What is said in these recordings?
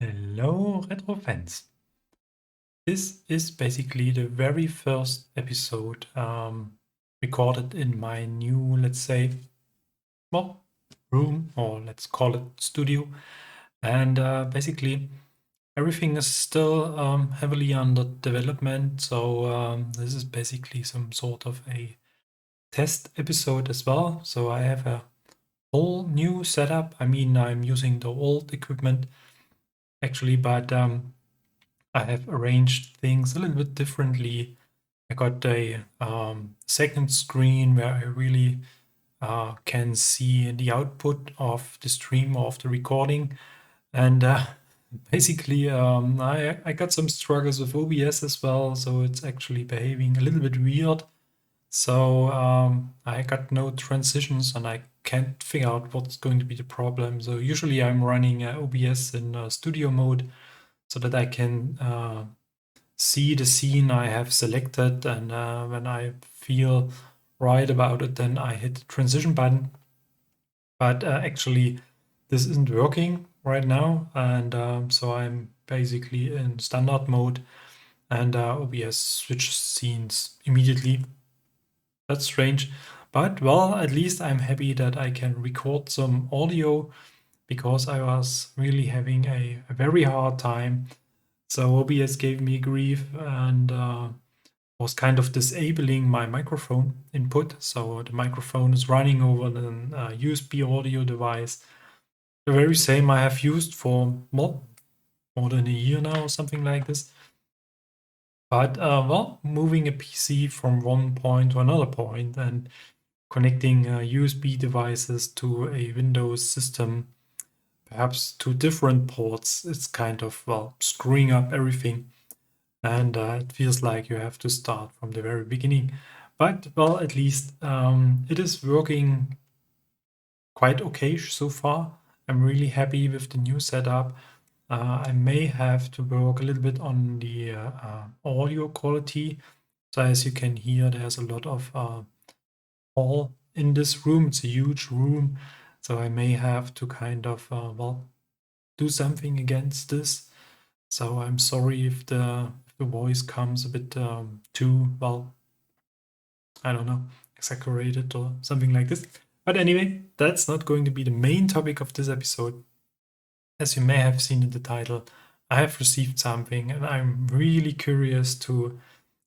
Hello, retro fans. This is basically the very first episode recorded in my new, let's say, well, room, or let's call it studio. And basically, everything is still heavily under development. So this is basically some sort of a test episode as well. So I have a whole new setup. I mean, I'm using the old equipment actually, but I have arranged things a little bit differently. I got a second screen where I really can see the output of the stream or of the recording. And basically, I got some struggles with OBS as well, so it's actually behaving a little bit weird. So I got no transitions and I can't figure out what's going to be the problem. So usually I'm running OBS in studio mode so that I can see the scene I have selected, and when I feel right about it, then I hit the transition button. But actually, this isn't working right now, and so I'm basically in standard mode, and OBS switches scenes immediately. That's strange, but well, at least I'm happy that I can record some audio because I was really having a very hard time. So OBS gave me grief and was kind of disabling my microphone input. So the microphone is running over an USB audio device, the very same I have used for more than a year now, or something like this. But well, moving a PC from one point to another point and connecting USB devices to a Windows system, perhaps to different ports, it's kind of, well, screwing up everything. And it feels like you have to start from the very beginning. But well, at least it is working quite okay so far. I'm really happy with the new setup. I may have to work a little bit on the audio quality. So as you can hear, there's a lot of hall in this room. It's a huge room. So I may have to kind of, well, do something against this. So I'm sorry if the voice comes a bit too, well, I don't know, exaggerated or something like this. But anyway, that's not going to be the main topic of this episode. As you may have seen in the title, I have received something and I'm really curious to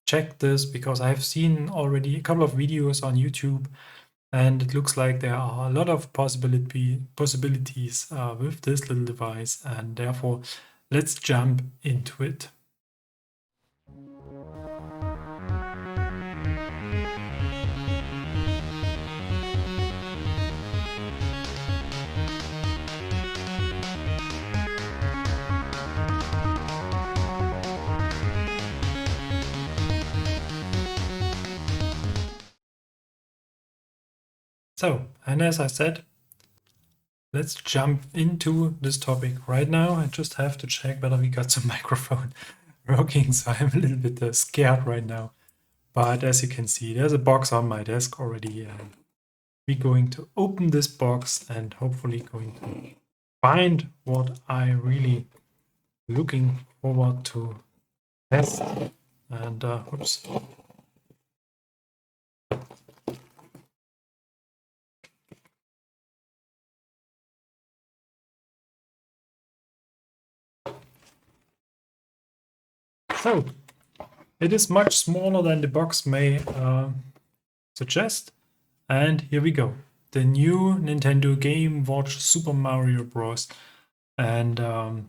check this because I have seen already a couple of videos on YouTube and it looks like there are a lot of possibilities with this little device, and therefore let's jump into it. So, and as I said, let's jump into this topic right now. I just have to check whether we got some microphone working, so I'm a little bit scared right now. But as you can see, there's a box on my desk already. We're going to open this box and hopefully going to find what I really looking forward to test. And oops. So it is much smaller than the box may suggest. And here we go. The new Nintendo Game&Watch Super Mario Bros. And it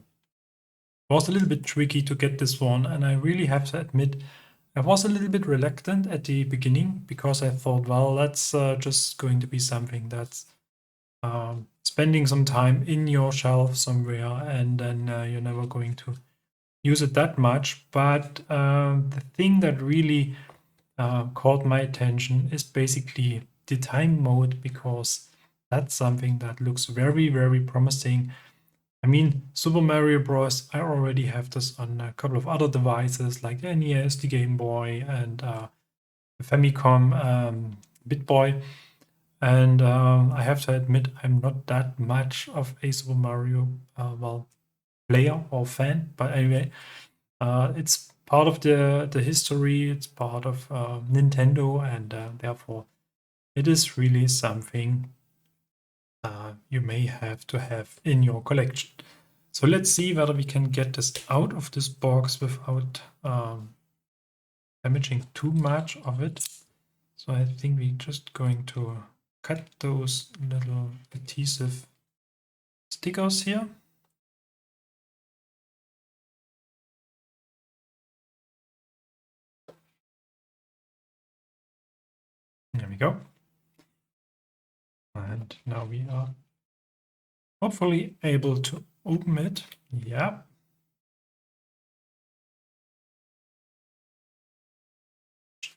was a little bit tricky to get this one. And I really have to admit, I was a little bit reluctant at the beginning because I thought, well, that's just going to be something that's spending some time in your shelf somewhere and then you're never going to use it that much. But the thing that really caught my attention is basically the time mode, because that's something that looks very, very promising. I mean, Super Mario Bros. I already have this on a couple of other devices like the NES, the Game Boy, and the Famicom BitBoy. And I have to admit, I'm not that much of a Super Mario, well, player or fan, but anyway, it's part of the history, it's part of Nintendo, and therefore it is really something you may have to have in your collection. So let's see whether we can get this out of this box without damaging too much of it. So I think we're just going to cut those little adhesive stickers here. There we go. And now we are hopefully able to open it. Yeah.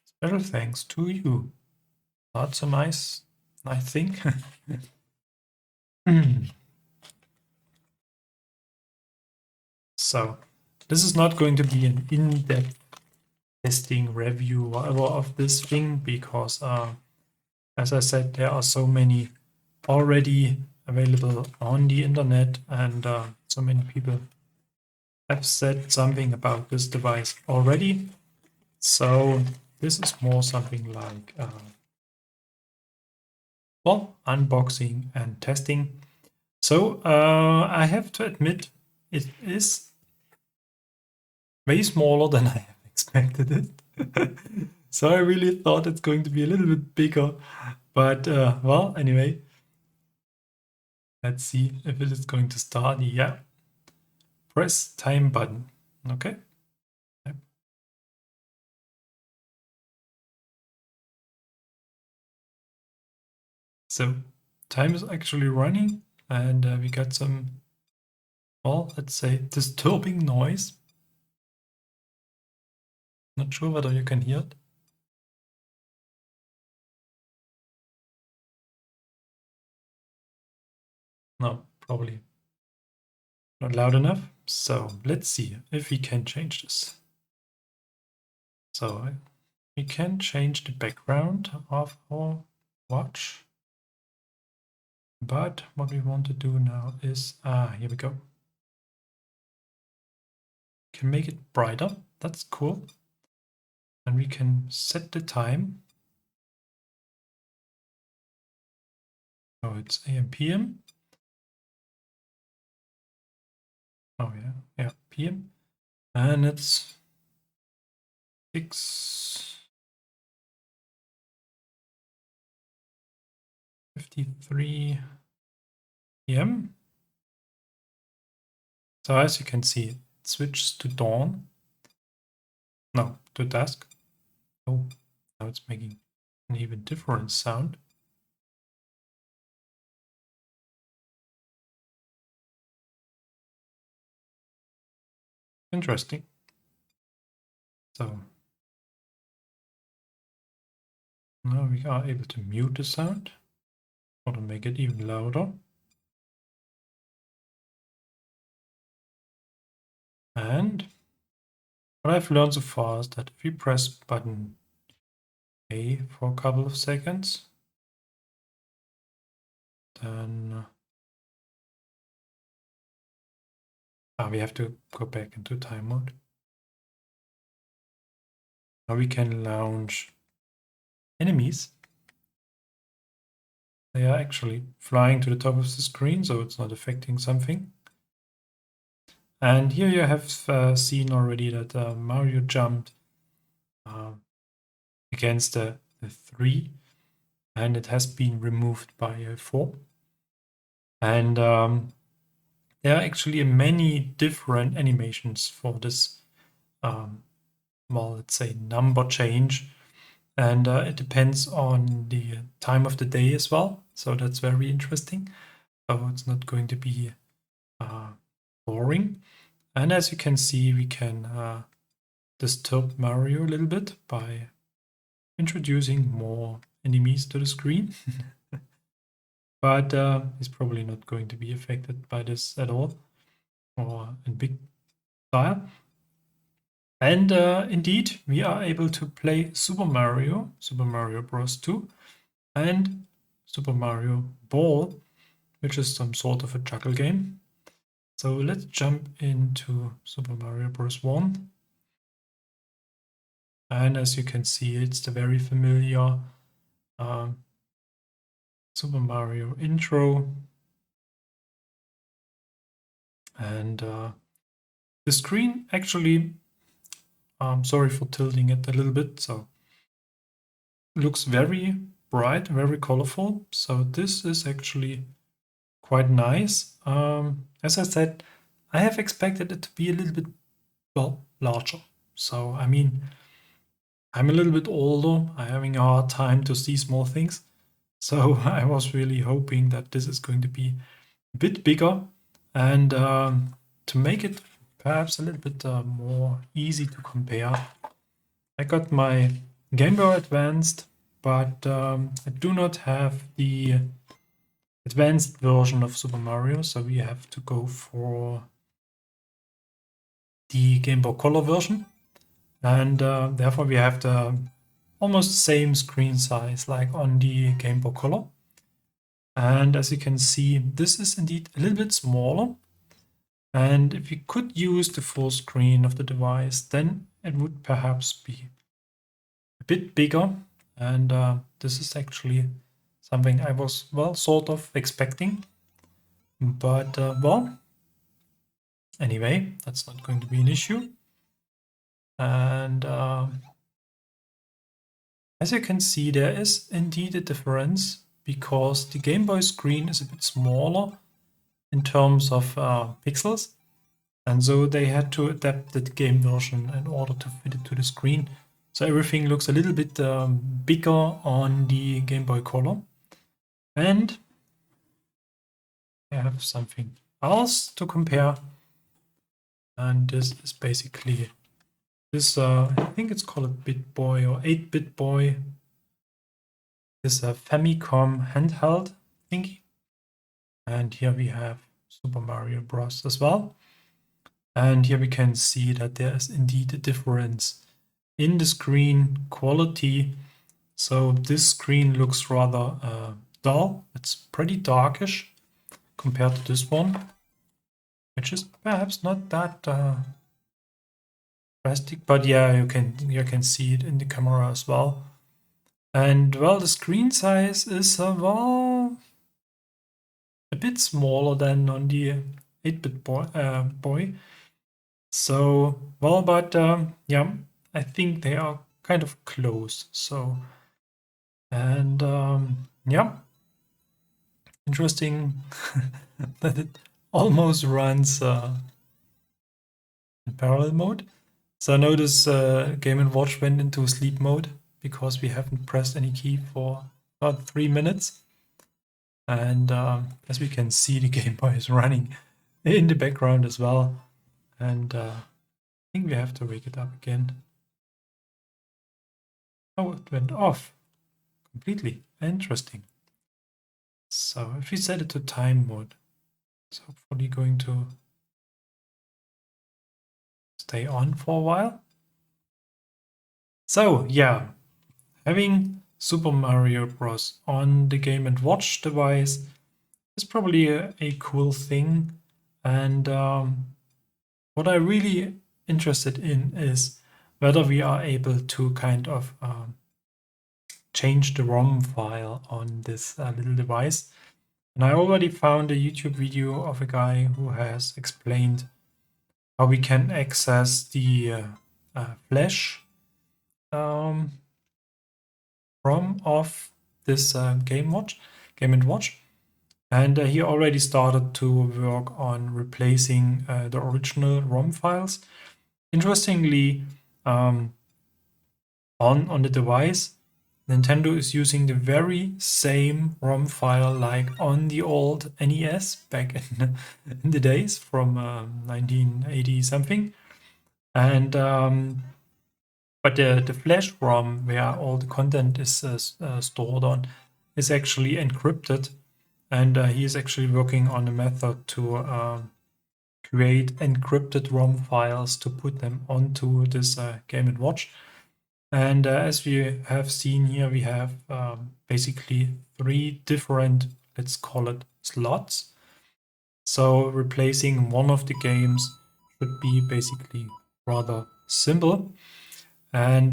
Special thanks to you. That's a nice thing. So this is not going to be an in-depth testing review whatever of this thing because as I said, there are so many already available on the internet, and so many people have said something about this device already. So this is more something like well, unboxing and testing. So I have to admit it is way smaller than I have expected it. So I really thought it's going to be a little bit bigger, but well, anyway, let's see if it is going to start. Yeah, press time button. Okay. Yep. So time is actually running, and we got some, well, let's say disturbing noise. Not sure whether you can hear it. No, probably not loud enough. So let's see if we can change this. So we can change the background of our watch. But what we want to do now is, here we go. Can make it brighter. That's cool. And we can set the time. Oh, it's AM PM. Oh yeah, PM. And it's 6:53 PM. So as you can see, it switches to dawn. No, to dusk. Oh, now it's making an even different sound. Interesting. So now we are able to mute the sound or to make it even louder. And what I've learned so far is that if we press button A for a couple of seconds, then we have to go back into time mode. Now we can launch enemies. They are actually flying to the top of the screen, so it's not affecting something. And here you have seen already that Mario jumped against the 3, and it has been removed by a 4. And there are actually many different animations for this, well, let's say number change. And it depends on the time of the day as well. So that's very interesting. So it's not going to be boring. And as you can see, we can disturb Mario a little bit by introducing more enemies to the screen. But he's probably not going to be affected by this at all, or in big style. And indeed, we are able to play Super Mario Bros. 2, and Super Mario Ball, which is some sort of a juggle game. So let's jump into Super Mario Bros. 1. And as you can see, it's the very familiar Super Mario intro. And the screen actually, sorry for tilting it a little bit, so looks very bright, very colorful. So this is actually quite nice. As I said, I have expected it to be a little bit, well, larger. So, I mean, I'm a little bit older. I'm having a hard time to see small things. So I was really hoping that this is going to be a bit bigger. And to make it perhaps a little bit more easy to compare, I got my Gameboy Advanced, but I do not have the advanced version of Super Mario, so we have to go for the Game Boy Color version. And therefore we have the almost same screen size like on the Game Boy Color. And as you can see, this is indeed a little bit smaller. And if you could use the full screen of the device, then it would perhaps be a bit bigger. And this is actually something I was, well, sort of expecting. But, well, anyway, that's not going to be an issue. And as you can see, there is indeed a difference because the Game Boy screen is a bit smaller in terms of pixels. And so they had to adapt the game version in order to fit it to the screen. So everything looks a little bit bigger on the Game Boy Color. And I have something else to compare. And this is basically this, I think it's called BitBoy or 8-Bit Boy. This Famicom handheld thingy. And here we have Super Mario Bros. As well. And here we can see that there is indeed a difference in the screen quality. So this screen looks rather dull. It's pretty darkish compared to this one, which is perhaps not that drastic, but yeah, you can see it in the camera as well. And well, the screen size is well a bit smaller than on the 8-bit boy. So well, but yeah, I think they are kind of close. So and yeah, interesting that it almost runs in parallel mode. So notice Game&Watch went into sleep mode because we haven't pressed any key for about 3 minutes. And as we can see, the Game Boy is running in the background as well. And I think we have to wake it up again. Oh, it went off completely. Interesting. So if we set it to time mode, it's hopefully going to stay on for a while. So yeah, having Super Mario Bros. On the Game&Watch device is probably a cool thing. And what I'm really interested in is whether we are able to kind of change the ROM file on this little device. And I already found a YouTube video of a guy who has explained how we can access the flash ROM of this Game&Watch. And he already started to work on replacing the original ROM files. Interestingly, on the device, Nintendo is using the very same ROM file like on the old NES back in the days from 1980 something. And but the flash ROM where all the content is stored on is actually encrypted. And he is actually working on a method to create encrypted ROM files to put them onto this Game&Watch. And as we have seen here, we have basically 3 different, let's call it slots. So replacing one of the games should be basically rather simple. And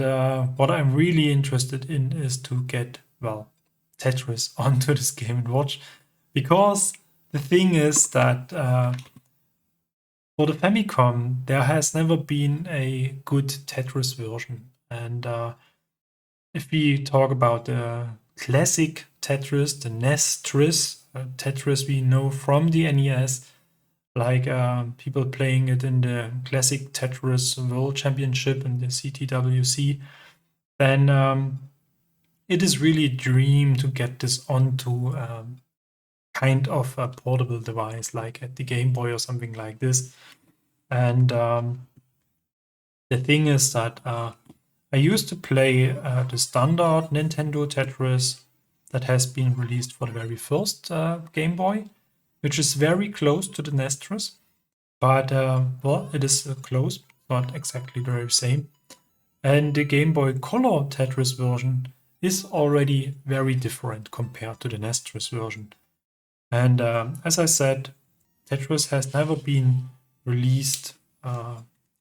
what I'm really interested in is to get, well, Tetris onto this Game&Watch, because the thing is that for the Famicom, there has never been a good Tetris version. And if we talk about the classic Tetris, the NES-Tris, Tetris we know from the NES, like people playing it in the classic Tetris World Championship in the CTWC, then it is really a dream to get this onto kind of a portable device, like at the Game Boy or something like this. And the thing is that I used to play the standard Nintendo Tetris that has been released for the very first Game Boy, which is very close to the Nestris, but well, it is close, not exactly the very same. And the Game Boy Color Tetris version is already very different compared to the Nestris version. And as I said, Tetris has never been released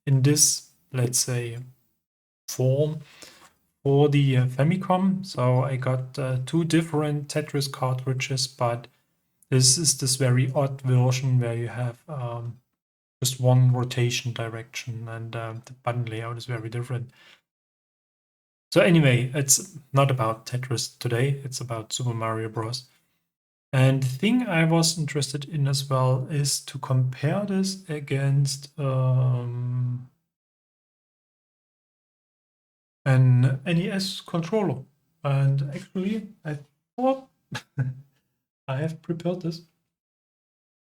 in this, let's say, form for the Famicom. So I got two different Tetris cartridges, but this is this very odd version where you have just one rotation direction and the button layout is very different. So anyway, it's not about Tetris today, it's about Super Mario Bros. And the thing I was interested in as well is to compare this against an NES controller. And actually, I thought I have prepared this,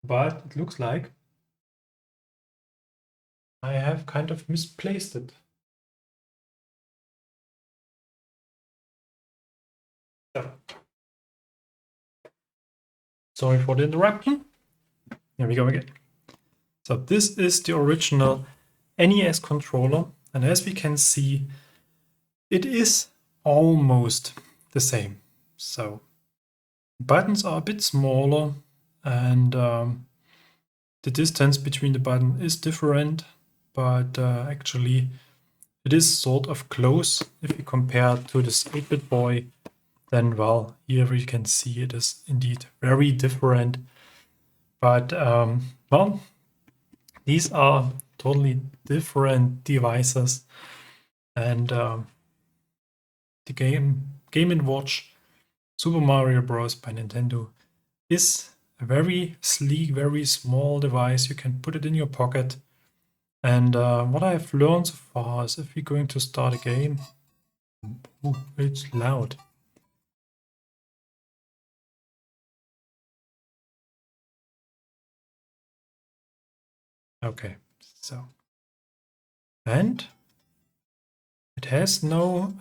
but it looks like I have kind of misplaced it. So, sorry for the interruption. Here we go again. So this is the original NES controller, and as we can see, it is almost the same. So buttons are a bit smaller, and the distance between the button is different, but actually it is sort of close. If you compare to this 8-bit boy, then well, here we can see it is indeed very different. But well, these are totally different devices, and the Game&Watch Super Mario Bros. By Nintendo is a very sleek, very small device. You can put it in your pocket. And what I've learned so far is if you're going to start a game, ooh, it's loud. Okay, so, and it has no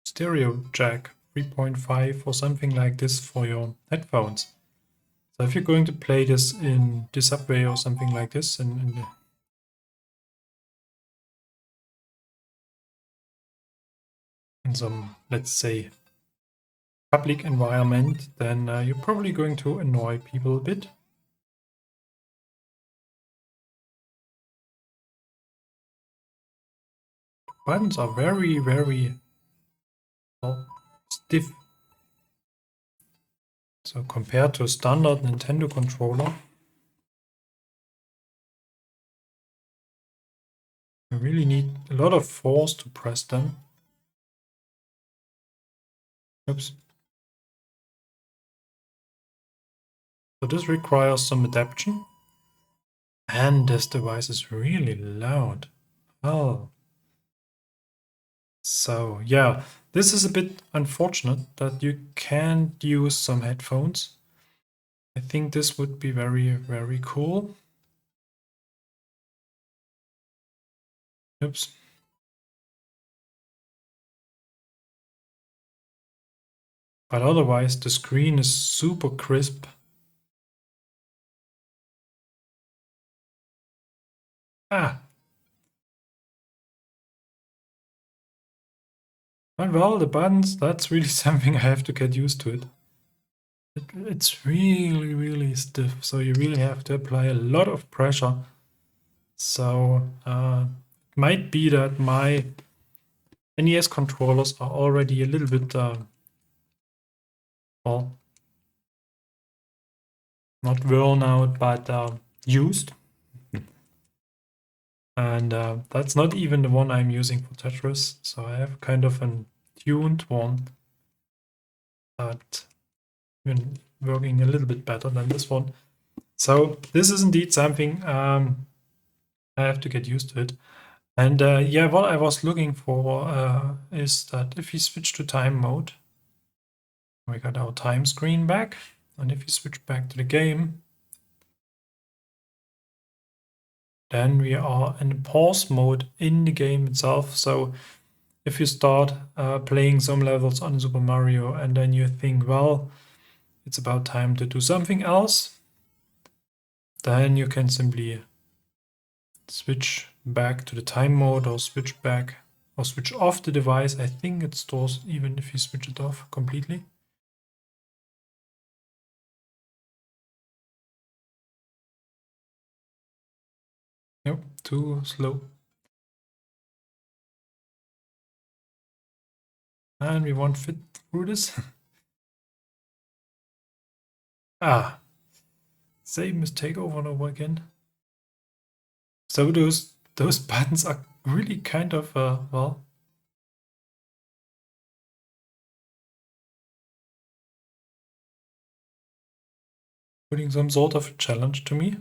stereo jack 3.5 or something like this for your headphones. So if you're going to play this in the subway or something like this, in some, let's say, public environment, then you're probably going to annoy people a bit. Buttons are very, very well, stiff. So compared to a standard Nintendo controller, you really need a lot of force to press them. Oops. So this requires some adaptation. And this device is really loud. Oh. So yeah, this is a bit unfortunate that you can't use some headphones. I think this would be very, very cool. Oops. But otherwise, the screen is super crisp. Ah, But well, the buttons, that's really something I have to get used to it. It's really, really stiff, so you really have to apply a lot of pressure. So it might be that my NES controllers are already a little bit, well, not worn out, but used. And that's not even the one I'm using for Tetris. So I have kind of an tuned one that been working a little bit better than this one. So this is indeed something I have to get used to it. And yeah, what I was looking for is that if we switch to time mode, we got our time screen back. And if you switch back to the game, then we are in pause mode in the game itself. So if you start playing some levels on Super Mario and then you think, well, it's about time to do something else, then you can simply switch back to the time mode or switch back or switch off the device. I think it stores even if you switch it off completely. Nope, too slow. And we won't fit through this. Ah, same mistake over and over again. So those buttons are really kind of well, putting some sort of challenge to me.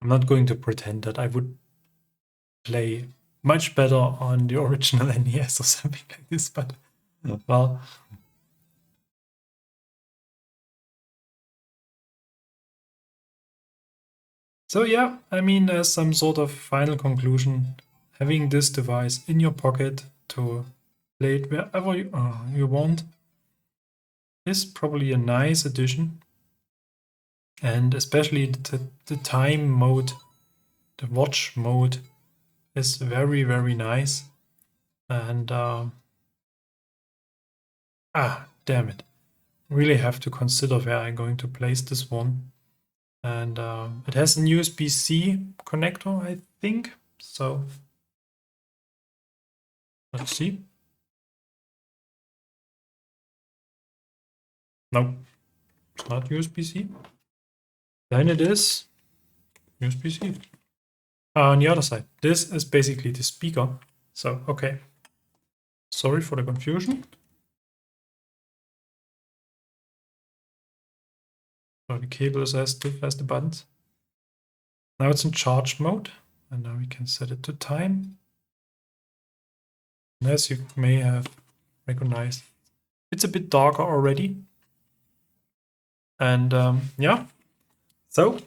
I'm not going to pretend that I would play much better on the original NES or something like this, but well. So yeah, I mean, as some sort of final conclusion, having this device in your pocket to play it wherever you want is probably a nice addition. And especially the time mode, the watch mode is very, very nice. And damn it. Really have to consider where I'm going to place this one. And it has an USB-C connector, I think. So let's see. No, it's not USB-C. Then it is USB-C. On the other side, this is basically the speaker. So, okay. Sorry for the confusion. So the cable is as stiff as the buttons. Now it's in charge mode. And now we can set it to time. And as you may have recognized, it's a bit darker already. And yeah, so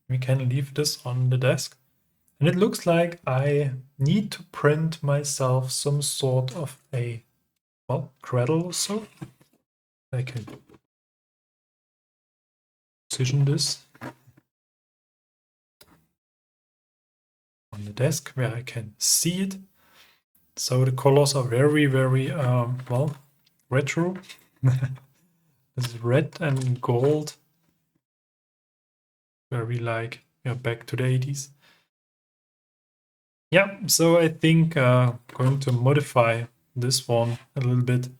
we can leave this on the desk. And it looks like I need to print myself some sort of a, well, cradle or so. I can position this on the desk where I can see it. So the colors are very, very, well, retro. This is red and gold. Very like, yeah, back to the 80s. Yeah, so I think going to modify this one a little bit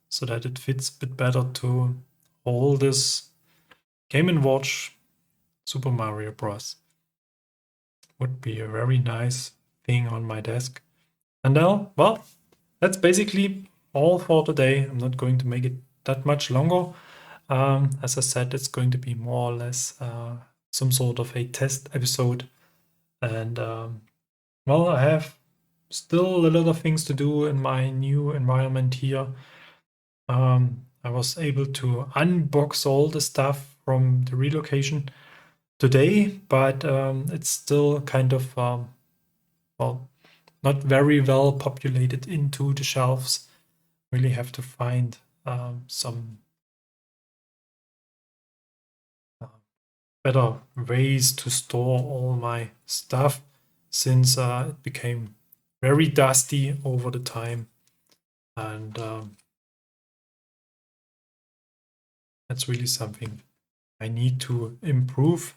so that it fits a bit better to hold this Game&Watch Super Mario Bros. Would be a very nice thing on my desk. And now, well, that's basically all for today. I'm not going to make it that much longer. As I said, it's going to be more or less some sort of a test episode. And well, I have still a lot of things to do in my new environment here. I was able to unbox all the stuff from the relocation today, but it's still kind of, well, not very well populated into the shelves. Really have to find some better ways to store all my stuff, since it became very dusty over the time, and that's really something I need to improve.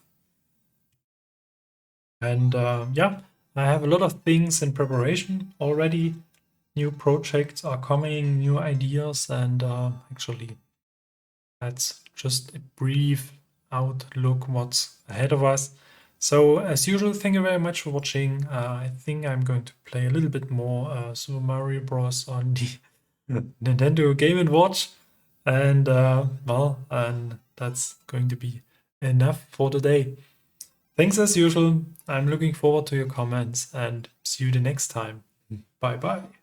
And yeah, I have a lot of things in preparation already. New projects are coming, new ideas, and actually, that's just a brief outlook what's ahead of us. So, as usual, thank you very much for watching. I think I'm going to play a little bit more Super Mario Bros. On the Nintendo Game&Watch. And well, and that's going to be enough for today. Thanks as usual. I'm looking forward to your comments and see you the next time. Bye bye.